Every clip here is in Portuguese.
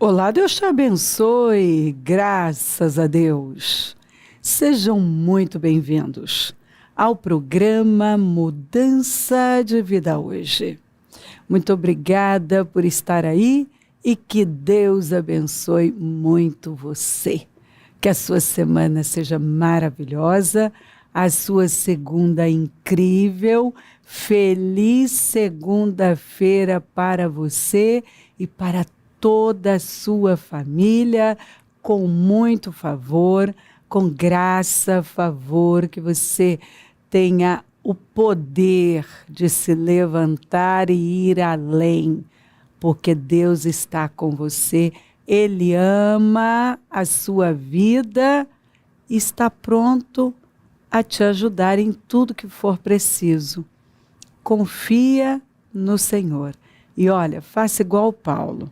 Olá, Deus te abençoe, graças a Deus. Sejam muito bem-vindos ao programa Mudança de Vida Hoje. Muito obrigada por estar aí e que Deus abençoe muito você. Que a sua semana seja maravilhosa, a sua segunda incrível, feliz segunda-feira para você e para toda a sua família, com muito favor, com graça, favor, que você tenha o poder de se levantar e ir além, porque Deus está com você, Ele ama a sua vida e está pronto a te ajudar em tudo que for preciso. Confia no Senhor. E olha, faça igual Paulo.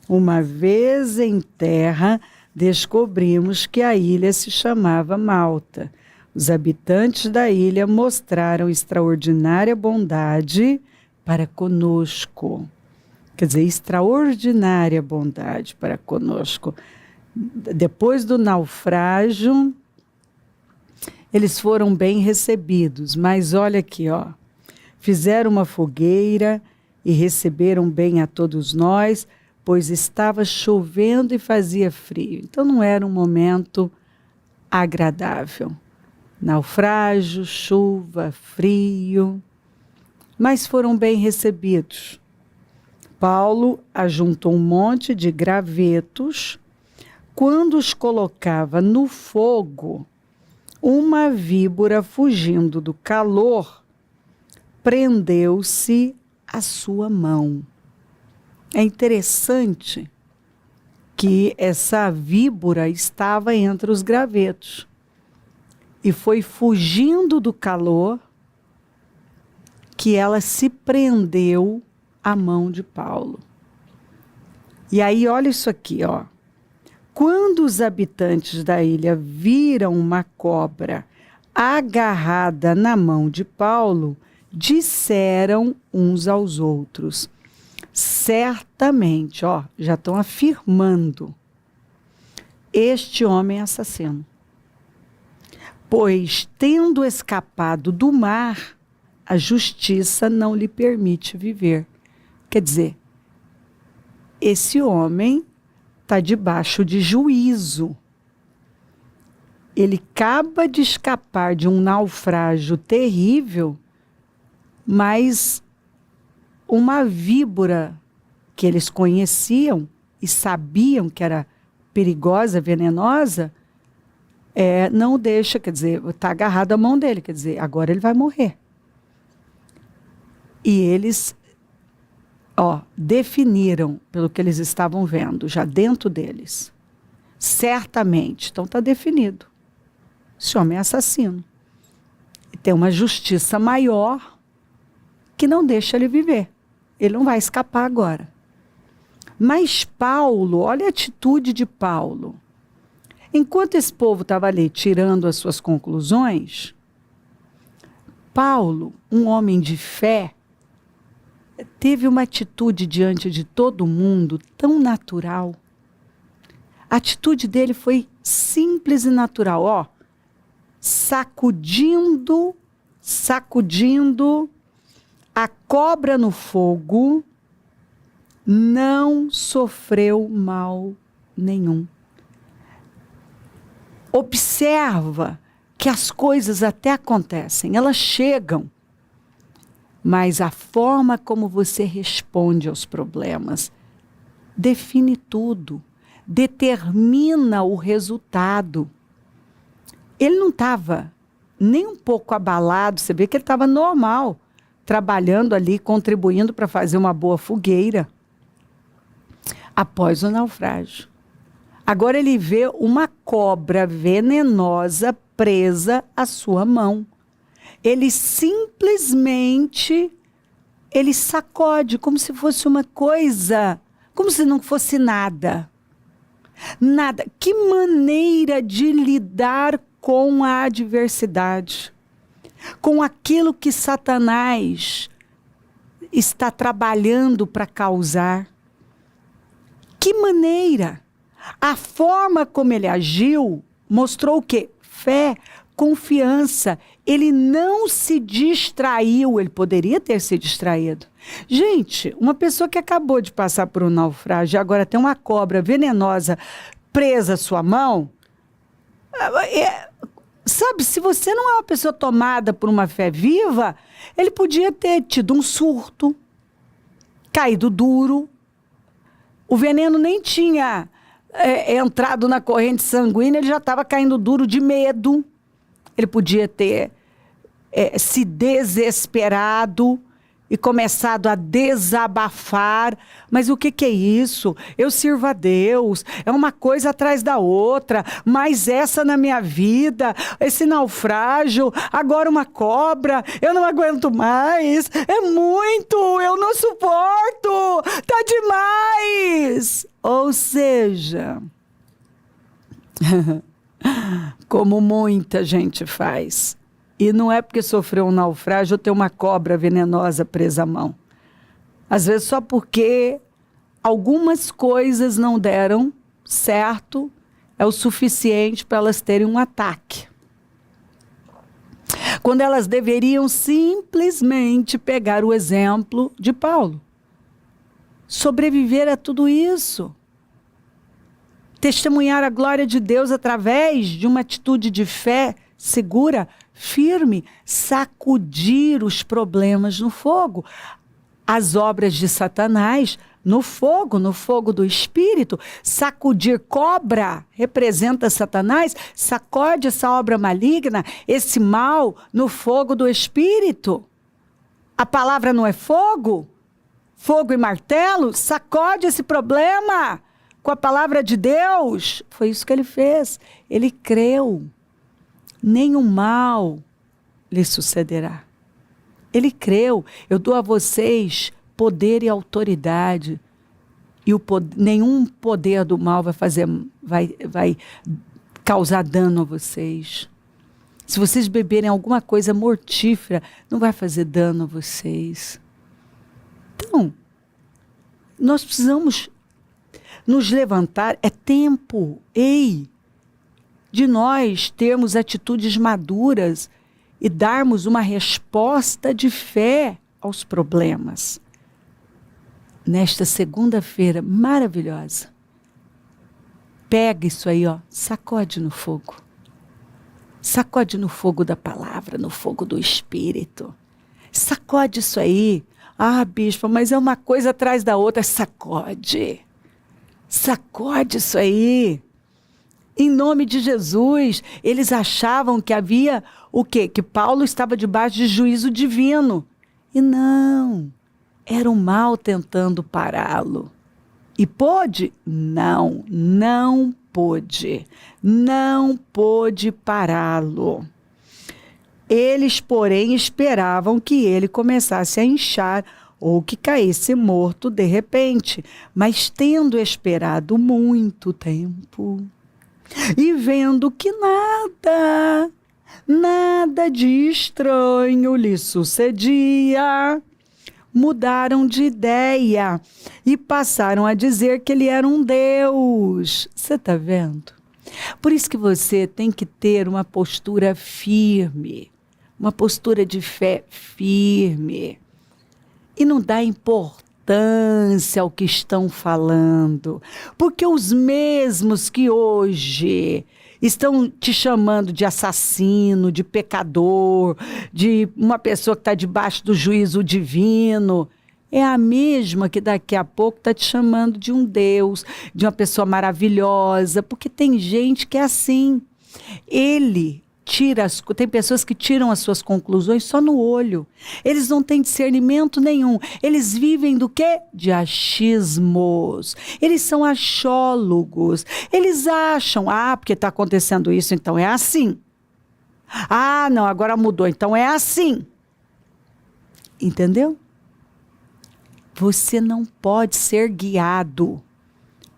Uma vez em terra, descobrimos que a ilha se chamava Malta. Os habitantes da ilha mostraram extraordinária bondade para conosco. Quer dizer, extraordinária bondade para conosco. Depois do naufrágio, eles foram bem recebidos. Mas olha aqui, ó. Fizeram uma fogueira e receberam bem a todos nós, pois estava chovendo e fazia frio. Então não era um momento agradável. Naufrágio, chuva, frio, mas foram bem recebidos. Paulo ajuntou um monte de gravetos. Quando os colocava no fogo, uma víbora, fugindo do calor, prendeu-se à sua mão. É interessante que essa víbora estava entre os gravetos e foi fugindo do calor que ela se prendeu à mão de Paulo. E aí, olha isso aqui, ó. Quando os habitantes da ilha viram uma cobra agarrada na mão de Paulo, disseram uns aos outros: certamente, ó, já estão afirmando, este homem é assassino. Pois, tendo escapado do mar, a justiça não lhe permite viver. Quer dizer, esse homem está debaixo de juízo. Ele acaba de escapar de um naufrágio terrível, mas uma víbora que eles conheciam e sabiam que era perigosa, venenosa, não deixa, quer dizer, está agarrado à mão dele, quer dizer, agora ele vai morrer. E eles, definiram, pelo que eles estavam vendo, já dentro deles, certamente, então está definido, esse homem é assassino. E tem uma justiça maior que não deixa ele viver. Ele não vai escapar agora. Mas Paulo, olha a atitude de Paulo. Enquanto esse povo estava ali tirando as suas conclusões, Paulo, um homem de fé, teve uma atitude diante de todo mundo tão natural. A atitude dele foi simples e natural, sacudindo a cobra no fogo, não sofreu mal nenhum. Observa que as coisas até acontecem, elas chegam, mas a forma como você responde aos problemas define tudo, determina o resultado. Ele não estava nem um pouco abalado, você vê que ele estava normal, trabalhando ali, contribuindo para fazer uma boa fogueira após o naufrágio. Agora ele vê uma cobra venenosa presa à sua mão. Ele simplesmente, ele sacode como se fosse uma coisa, como se não fosse nada. Nada. Que maneira de lidar com a adversidade, com aquilo que Satanás está trabalhando para causar. que maneira? A forma como ele agiu mostrou o quê? Fé, confiança. Ele não se distraiu, ele poderia ter se distraído. Gente, uma pessoa que acabou de passar por um naufrágio e agora tem uma cobra venenosa presa à sua mão, sabe, se você não é uma pessoa tomada por uma fé viva, ele podia ter tido um surto, caído duro, o veneno nem tinha entrado na corrente sanguínea, ele já estava caindo duro de medo. Ele podia ter se desesperado e começado a desabafar. Mas o que é isso? Eu sirvo a Deus, é uma coisa atrás da outra, mas essa na minha vida, esse naufrágio, agora uma cobra, eu não aguento mais, é muito, eu não suporto, tá demais. Ou seja, como muita gente faz. E não é porque sofreu um naufrágio ou tem uma cobra venenosa presa à mão. Às vezes só porque algumas coisas não deram certo, é o suficiente para elas terem um ataque. Quando elas deveriam simplesmente pegar o exemplo de Paulo. Sobreviver a tudo isso. Testemunhar a glória de Deus através de uma atitude de fé segura, firme, sacudir os problemas no fogo. As obras de Satanás no fogo do Espírito. Sacudir cobra representa Satanás, sacode essa obra maligna, esse mal no fogo do Espírito. A palavra não é fogo? Fogo e martelo, sacode esse problema com a palavra de Deus. Foi isso que ele fez. Ele creu. Nenhum mal lhe sucederá. Ele creu. Eu dou a vocês poder e autoridade. E nenhum poder do mal vai causar dano a vocês. Se vocês beberem alguma coisa mortífera, não vai fazer dano a vocês. Então, nós precisamos nos levantar. É tempo, de nós termos atitudes maduras e darmos uma resposta de fé aos problemas. Nesta segunda-feira maravilhosa, pega isso aí, sacode no fogo. Sacode no fogo da palavra, no fogo do Espírito. Sacode isso aí. Ah, bispo, mas é uma coisa atrás da outra. Sacode. Sacode isso aí. Em nome de Jesus. Eles achavam que havia o quê? Que Paulo estava debaixo de juízo divino. E não. Era o mal tentando pará-lo. E pôde? Não, não pôde. Não pôde pará-lo. Eles, porém, esperavam que ele começasse a inchar ou que caísse morto de repente. Mas tendo esperado muito tempo e vendo que nada de estranho lhe sucedia, mudaram de ideia e passaram a dizer que ele era um Deus. Você está vendo? Por isso que você tem que ter uma postura firme, uma postura de fé firme. E não dá importância ao que estão falando. Porque os mesmos que hoje estão te chamando de assassino, de pecador, de uma pessoa que está debaixo do juízo divino, é a mesma que daqui a pouco está te chamando de um Deus, de uma pessoa maravilhosa, porque tem gente que é assim. Tem pessoas que tiram as suas conclusões só no olho. Eles não têm discernimento nenhum. Eles vivem do quê? De achismos. Eles são achólogos. Eles acham, porque está acontecendo isso, então é assim. Não, agora mudou, então é assim. Entendeu? Você não pode ser guiado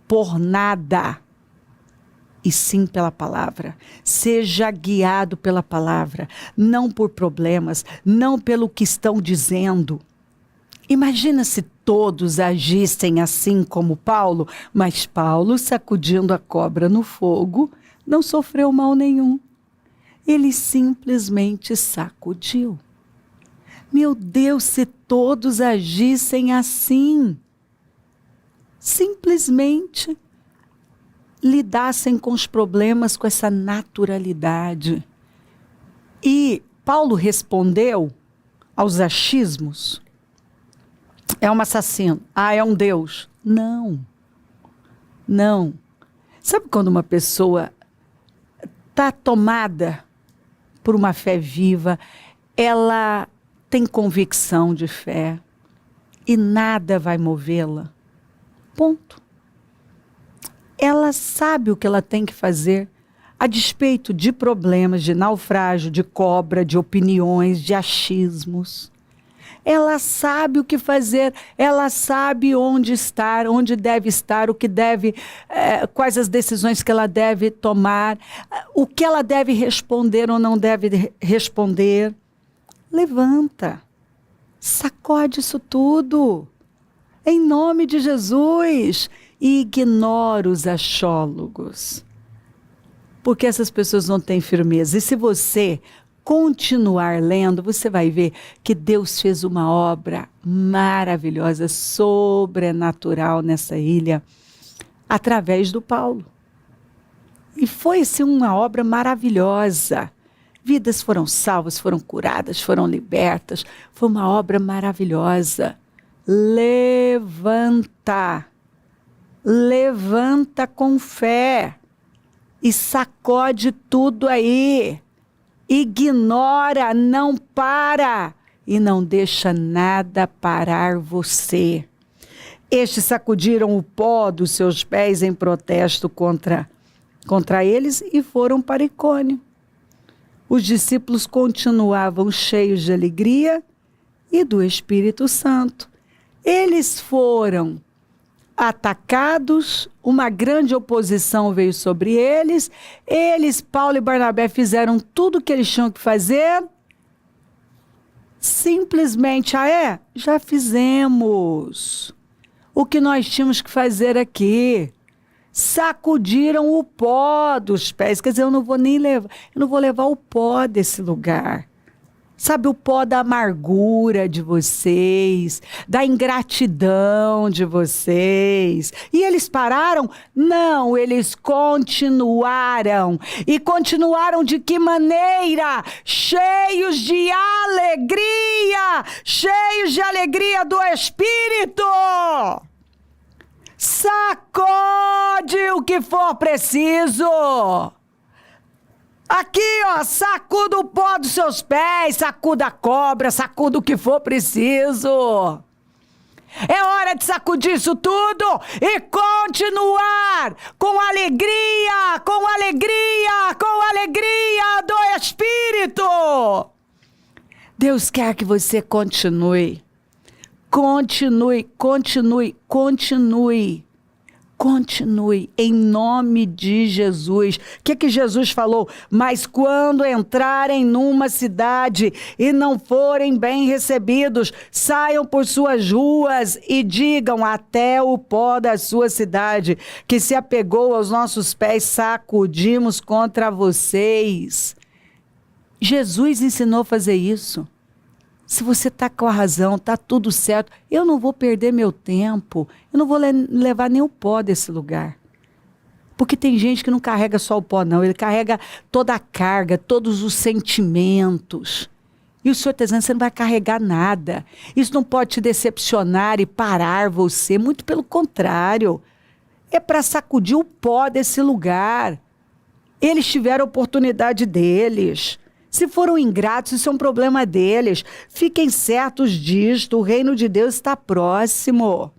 por nada, e sim pela palavra. Seja guiado pela palavra, não por problemas, não pelo que estão dizendo. Imagina se todos agissem assim como Paulo, mas Paulo, sacudindo a cobra no fogo, não sofreu mal nenhum. Ele simplesmente sacudiu. Meu Deus, se todos agissem assim, simplesmente lidassem com os problemas com essa naturalidade. E Paulo respondeu aos achismos: é um assassino, é um Deus. Não, não. Sabe quando uma pessoa está tomada por uma fé viva, ela tem convicção de fé e nada vai movê-la? Ponto. Ela sabe o que ela tem que fazer, a despeito de problemas, de naufrágio, de cobra, de opiniões, de achismos. Ela sabe o que fazer, ela sabe onde estar, onde deve estar, o que deve, quais as decisões que ela deve tomar, o que ela deve responder ou não deve responder. Levanta, sacode isso tudo, em nome de Jesus, e ignora os achólogos, porque essas pessoas não têm firmeza. E se você continuar lendo, você vai ver que Deus fez uma obra maravilhosa, sobrenatural nessa ilha, através do Paulo. E foi assim uma obra maravilhosa. Vidas foram salvas, foram curadas, foram libertas. Foi uma obra maravilhosa. Levanta. Levanta com fé. E sacode tudo aí. Ignora, não para. E não deixa nada parar você. Estes sacudiram o pó dos seus pés em protesto contra eles e foram para Icônio. Os discípulos continuavam cheios de alegria e do Espírito Santo. Eles foram atacados, uma grande oposição veio sobre eles. Eles, Paulo e Barnabé, fizeram tudo o que eles tinham que fazer. Simplesmente, já fizemos o que nós tínhamos que fazer aqui. Sacudiram o pó dos pés. Quer dizer, eu não vou levar o pó desse lugar. Sabe, o pó da amargura de vocês, da ingratidão de vocês. E eles pararam? Não, eles continuaram. E continuaram de que maneira? Cheios de alegria! Cheios de alegria do Espírito! Sacode o que for preciso. Aqui, sacuda o pó dos seus pés, sacuda a cobra, sacuda o que for preciso. É hora de sacudir isso tudo e continuar com alegria, com alegria, com alegria do Espírito. Deus quer que você continue. Continue, continue, continue. Continue, em nome de Jesus. O que Jesus falou? Mas quando entrarem numa cidade e não forem bem recebidos, saiam por suas ruas e digam até o pó da sua cidade, que se apegou aos nossos pés, sacudimos contra vocês. Jesus ensinou a fazer isso. Se você está com a razão, está tudo certo, eu não vou perder meu tempo, eu não vou levar nem o pó desse lugar. Porque tem gente que não carrega só o pó, não, ele carrega toda a carga, todos os sentimentos. E o Senhor está dizendo, você não vai carregar nada. Isso não pode te decepcionar e parar você, muito pelo contrário. É para sacudir o pó desse lugar. Eles tiveram a oportunidade deles. Se foram ingratos, isso é um problema deles. Fiquem certos disto, o reino de Deus está próximo.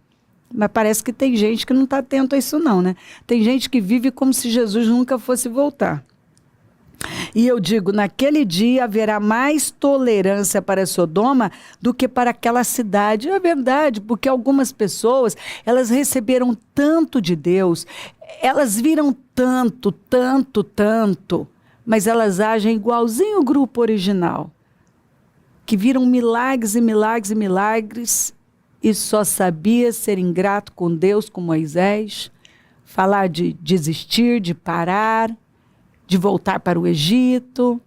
Mas parece que tem gente que não está atento a isso não, né? Tem gente que vive como se Jesus nunca fosse voltar. E eu digo, naquele dia haverá mais tolerância para Sodoma do que para aquela cidade. É verdade, porque algumas pessoas, elas receberam tanto de Deus, elas viram tanto, tanto, tanto, mas elas agem igualzinho o grupo original, que viram milagres e milagres e milagres e só sabia ser ingrato com Deus, com Moisés, falar de desistir, de parar, de voltar para o Egito,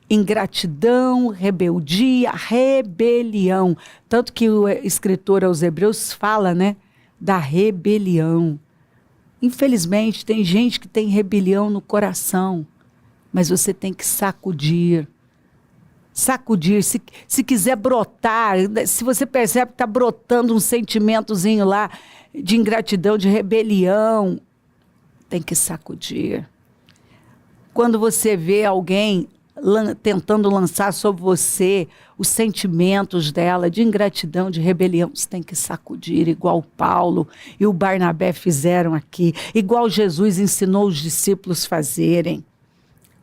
ingratidão, rebeldia, rebelião. Tanto que o escritor aos Hebreus fala, né, da rebelião. Infelizmente, tem gente que tem rebelião no coração, mas você tem que sacudir. Sacudir, se quiser brotar, se você percebe que está brotando um sentimentozinho lá de ingratidão, de rebelião, tem que sacudir. Quando você vê alguém tentando lançar sobre você os sentimentos dela de ingratidão, de rebelião, você tem que sacudir, igual Paulo e o Barnabé fizeram aqui, igual Jesus ensinou os discípulos fazerem.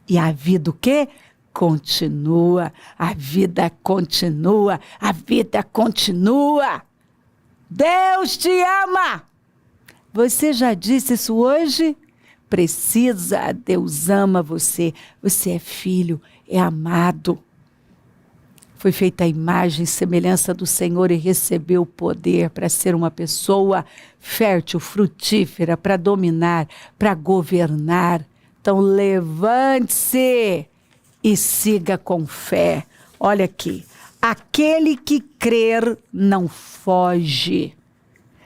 E a vida o quê? Continua, a vida continua, a vida continua. Deus te ama! Você já disse isso hoje? Precisa, Deus ama você. Você é filho, é amado. Foi feita a imagem e semelhança do Senhor e recebeu o poder para ser uma pessoa fértil, frutífera, para dominar, para governar. Então levante-se e siga com fé. Olha aqui. Aquele que crer não foge.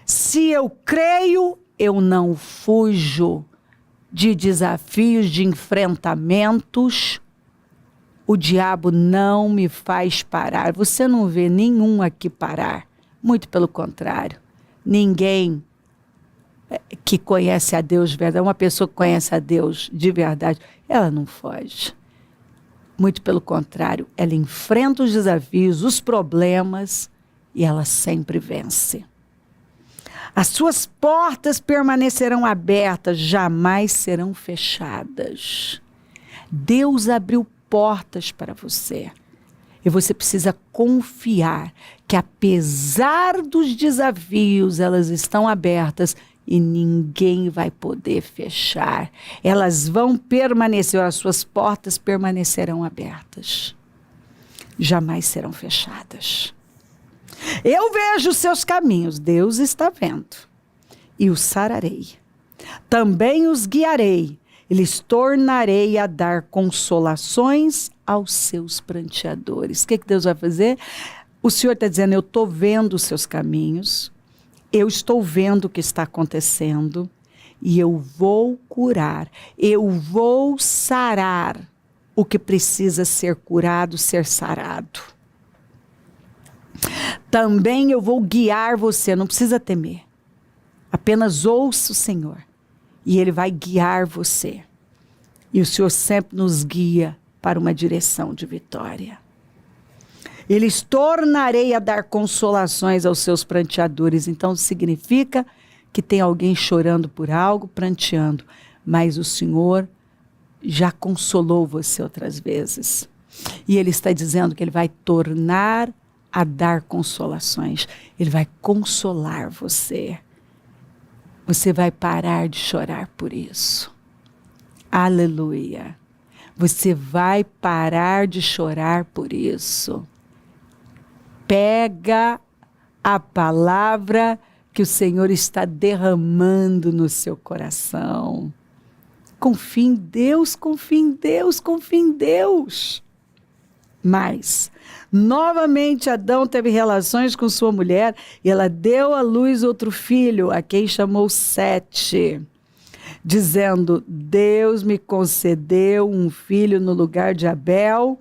Se eu creio, eu não fujo de desafios, de enfrentamentos. O diabo não me faz parar. Você não vê nenhum aqui parar. Muito pelo contrário. Ninguém que conhece a Deus de verdade, uma pessoa que conhece a Deus de verdade, ela não foge. Muito pelo contrário, ela enfrenta os desafios, os problemas, e ela sempre vence. As suas portas permanecerão abertas, jamais serão fechadas. Deus abriu portas para você. E você precisa confiar que, apesar dos desafios, elas estão abertas e ninguém vai poder fechar. Elas vão permanecer, as suas portas permanecerão abertas. Jamais serão fechadas. Eu vejo os seus caminhos, Deus está vendo, e os sararei. Também os guiarei, e lhes tornarei a dar consolações aos seus pranteadores. O que Deus vai fazer? O Senhor está dizendo, eu estou vendo os seus caminhos, eu estou vendo o que está acontecendo, e eu vou curar, eu vou sarar o que precisa ser curado, ser sarado. Também eu vou guiar você, não precisa temer. Apenas ouça o Senhor e Ele vai guiar você. E o Senhor sempre nos guia para uma direção de vitória. Eles tornarei a dar consolações aos seus pranteadores. Então significa que tem alguém chorando por algo, pranteando. Mas o Senhor já consolou você outras vezes. E Ele está dizendo que Ele vai tornar a dar consolações. Ele vai consolar você. Você vai parar de chorar por isso. Aleluia. Você vai parar de chorar por isso. Pega a palavra que o Senhor está derramando no seu coração. Confie em Deus, confie em Deus, confie em Deus. Mas, novamente, Adão teve relações com sua mulher e ela deu à luz outro filho, a quem chamou Sete, dizendo, Deus me concedeu um filho no lugar de Abel,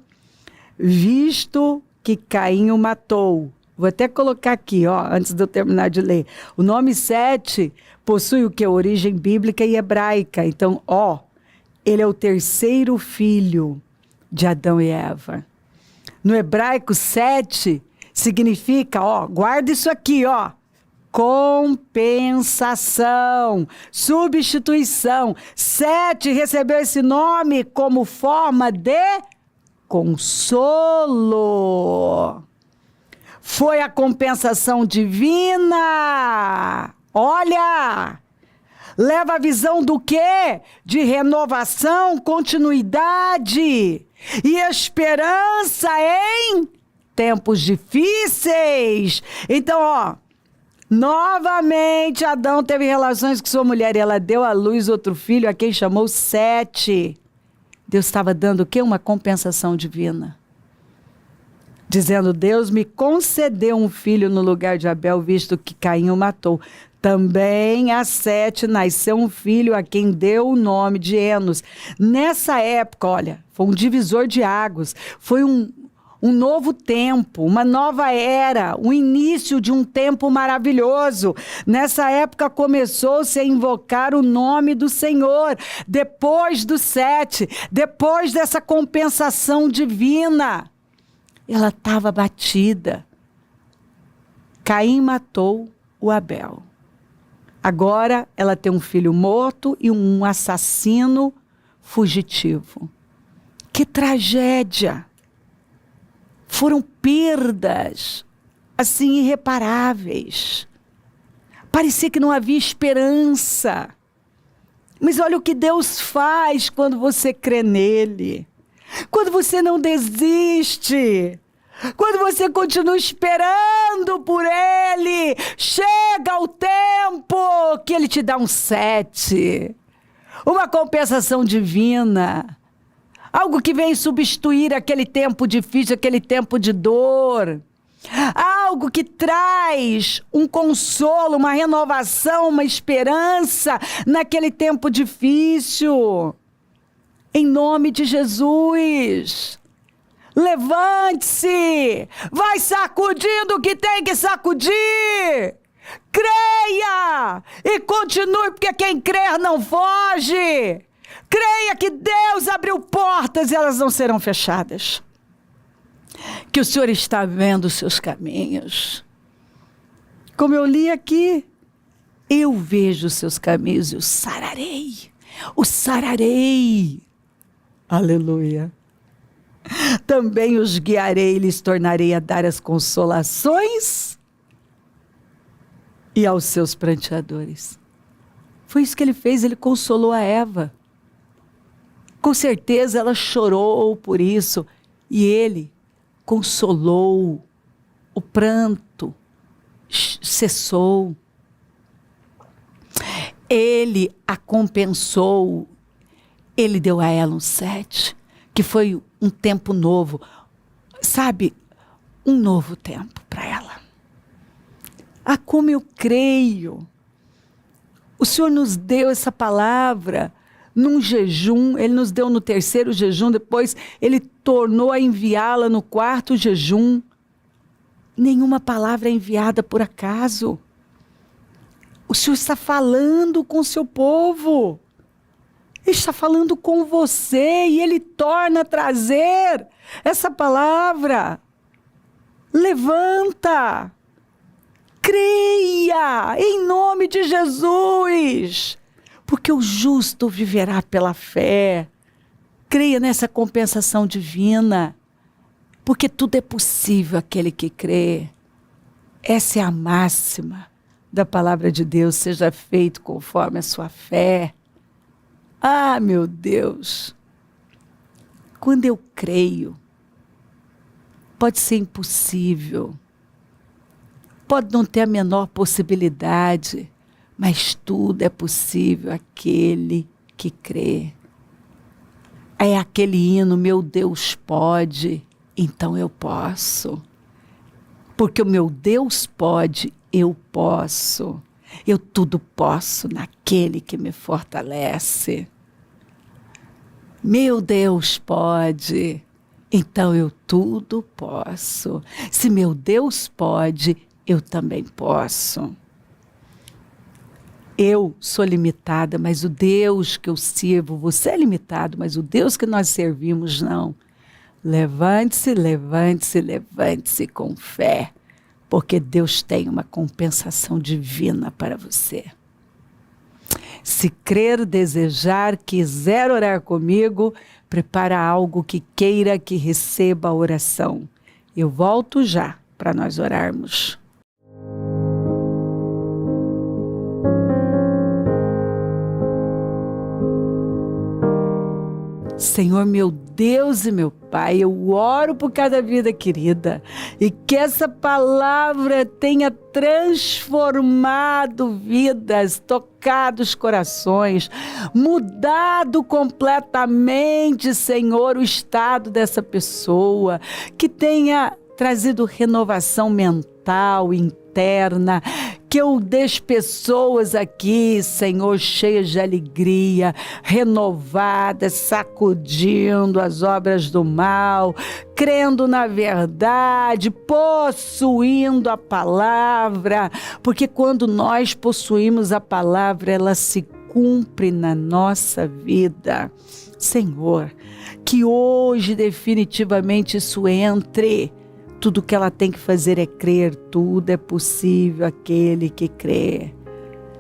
visto que Caim o matou. Vou até colocar aqui, ó, antes de eu terminar de ler. O nome Sete possui o que? Origem bíblica e hebraica. Então, ó, ele é o terceiro filho de Adão e Eva. No hebraico, Sete significa, ó, guarda isso aqui, ó, compensação, substituição. Sete recebeu esse nome como forma de consolo. Foi a compensação divina. Olha, leva a visão do quê? De renovação, continuidade e esperança em tempos difíceis. Então, ó, novamente Adão teve relações com sua mulher e ela deu à luz outro filho, a quem chamou Sete. Deus estava dando o quê? Uma compensação divina. Dizendo, Deus me concedeu um filho no lugar de Abel, visto que Caim o matou. Também a Sete nasceu um filho a quem deu o nome de Enos. Nessa época, olha, foi um divisor de águas, foi um novo tempo, uma nova era, o início de um tempo maravilhoso. Nessa época começou-se a invocar o nome do Senhor, depois do Sete, depois dessa compensação divina. Ela estava abatida. Caim matou o Abel. Agora ela tem um filho morto e um assassino fugitivo. Que tragédia! Foram perdas, assim, irreparáveis. Parecia que não havia esperança. Mas olha o que Deus faz quando você crê nele. Quando você não desiste. Quando você continua esperando por ele. Chega o tempo que ele te dá um sete. Uma compensação divina. Algo que vem substituir aquele tempo difícil, aquele tempo de dor. Algo que traz um consolo, uma renovação, uma esperança naquele tempo difícil. Em nome de Jesus. Levante-se. Vai sacudindo o que tem que sacudir. Creia e continue, porque quem crer não foge. Creia que Deus abriu portas e elas não serão fechadas. Que o Senhor está vendo os seus caminhos. Como eu li aqui, eu vejo os seus caminhos e os sararei. O sararei. Aleluia. Também os guiarei e lhes tornarei a dar as consolações e aos seus pranteadores. Foi isso que ele fez, ele consolou a Eva. Com certeza ela chorou por isso e ele consolou, o pranto cessou. Ele a compensou, ele deu a ela um sete, que foi um tempo novo, sabe, um novo tempo para ela. Ah, como eu creio! O Senhor nos deu essa palavra num jejum, ele nos deu no terceiro jejum, depois ele tornou a enviá-la no quarto jejum. Nenhuma palavra é enviada por acaso. O Senhor está falando com o seu povo. Ele está falando com você e ele torna a trazer essa palavra. Levanta. Creia em nome de Jesus. Porque o justo viverá pela fé. Creia nessa compensação divina. Porque tudo é possível àquele que crê. Essa é a máxima da palavra de Deus. Seja feito conforme a sua fé. Ah, meu Deus. Quando eu creio, pode ser impossível. Pode não ter a menor possibilidade. Mas tudo é possível àquele que crê. É aquele hino, meu Deus pode, então eu posso. Porque o meu Deus pode, eu posso. Eu tudo posso naquele que me fortalece. Meu Deus pode, então eu tudo posso. Se meu Deus pode, eu também posso. Eu sou limitada, mas o Deus que eu sirvo, você é limitado, mas o Deus que nós servimos, não. Levante-se, levante-se, levante-se com fé, porque Deus tem uma compensação divina para você. Se crer, desejar, quiser orar comigo, prepara algo que queira que receba a oração. Eu volto já para nós orarmos. Senhor, meu Deus e meu Pai, eu oro por cada vida querida e que essa palavra tenha transformado vidas, tocado os corações, mudado completamente, Senhor, o estado dessa pessoa, que tenha trazido renovação mental, interna, que eu deixe pessoas aqui, Senhor, cheias de alegria, renovadas, sacudindo as obras do mal, crendo na verdade, possuindo a palavra, porque quando nós possuímos a palavra, ela se cumpre na nossa vida. Senhor, que hoje definitivamente isso entre. Tudo que ela tem que fazer é crer, tudo é possível aquele que crê.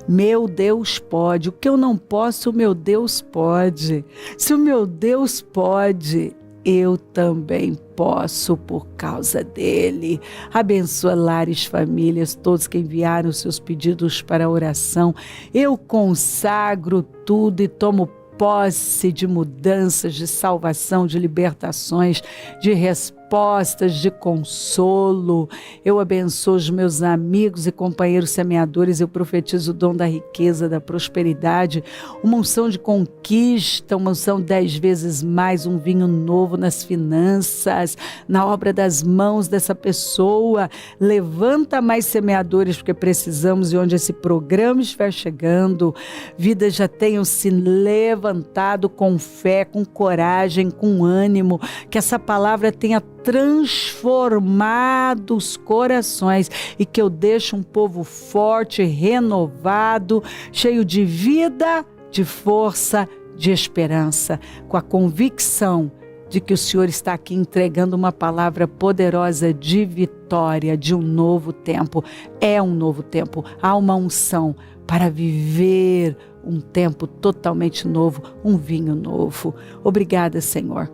Meu Deus pode, o que eu não posso, o meu Deus pode. Se o meu Deus pode, eu também posso por causa dele. Abençoa lares, famílias, todos que enviaram seus pedidos para a oração. Eu consagro tudo e tomo posse de mudanças, de salvação, de libertações, de respostas, de consolo. Eu abençoo os meus amigos e companheiros semeadores, eu profetizo o dom da riqueza, da prosperidade, uma unção de conquista, uma unção 10 vezes mais, um vinho novo nas finanças, na obra das mãos dessa pessoa. Levanta mais semeadores, porque precisamos, e onde esse programa estiver chegando, vidas já tenham se levantado com fé, com coragem, com ânimo, que essa palavra tenha transformado os corações e que eu deixe um povo forte, renovado, cheio de vida, de força, de esperança, com a convicção de que o Senhor está aqui entregando uma palavra poderosa de vitória, de um novo tempo. É um novo tempo, há uma unção para viver um tempo totalmente novo, um vinho novo. Obrigada, Senhor.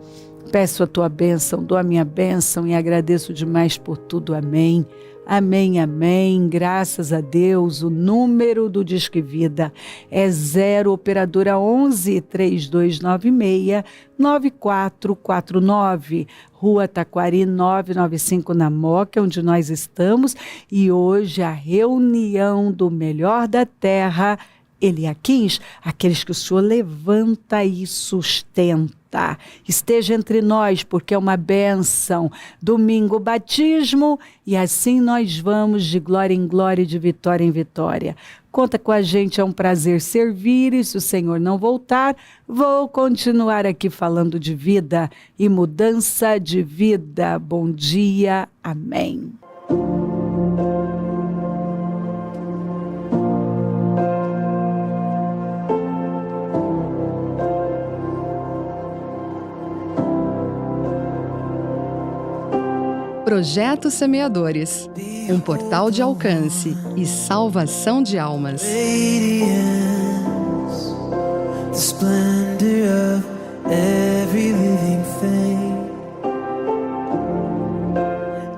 Peço a tua bênção, dou a minha bênção e agradeço demais por tudo. Amém. Amém, amém. Graças a Deus. O número do Disque Vida é 0 operadora 11 3296 9449, Rua Taquari 995 na Moca, onde nós estamos. E hoje a reunião do melhor da terra, Eliaquins, aqueles que o Senhor levanta e sustenta. Esteja entre nós, porque é uma bênção. Domingo, batismo, e assim nós vamos de glória em glória, de vitória em vitória. Conta com a gente, é um prazer servir, e se o Senhor não voltar, vou continuar aqui falando de vida e mudança de vida. Bom dia, amém. Projeto Semeadores, um portal de alcance e salvação de almas.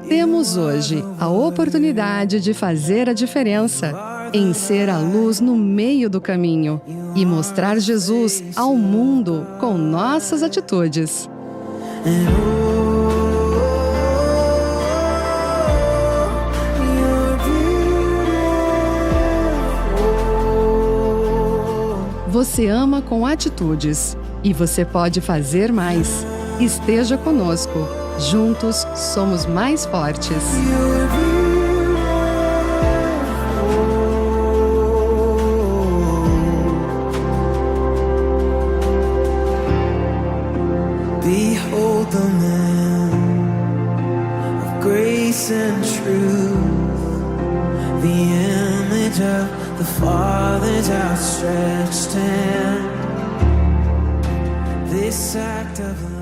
Temos hoje a oportunidade de fazer a diferença, em ser a luz no meio do caminho e mostrar Jesus ao mundo com nossas atitudes. Você ama com atitudes e você pode fazer mais. Esteja conosco. Juntos somos mais fortes. Behold the Lamb of grace and truth, the image of the Father's outstretched hand. This act of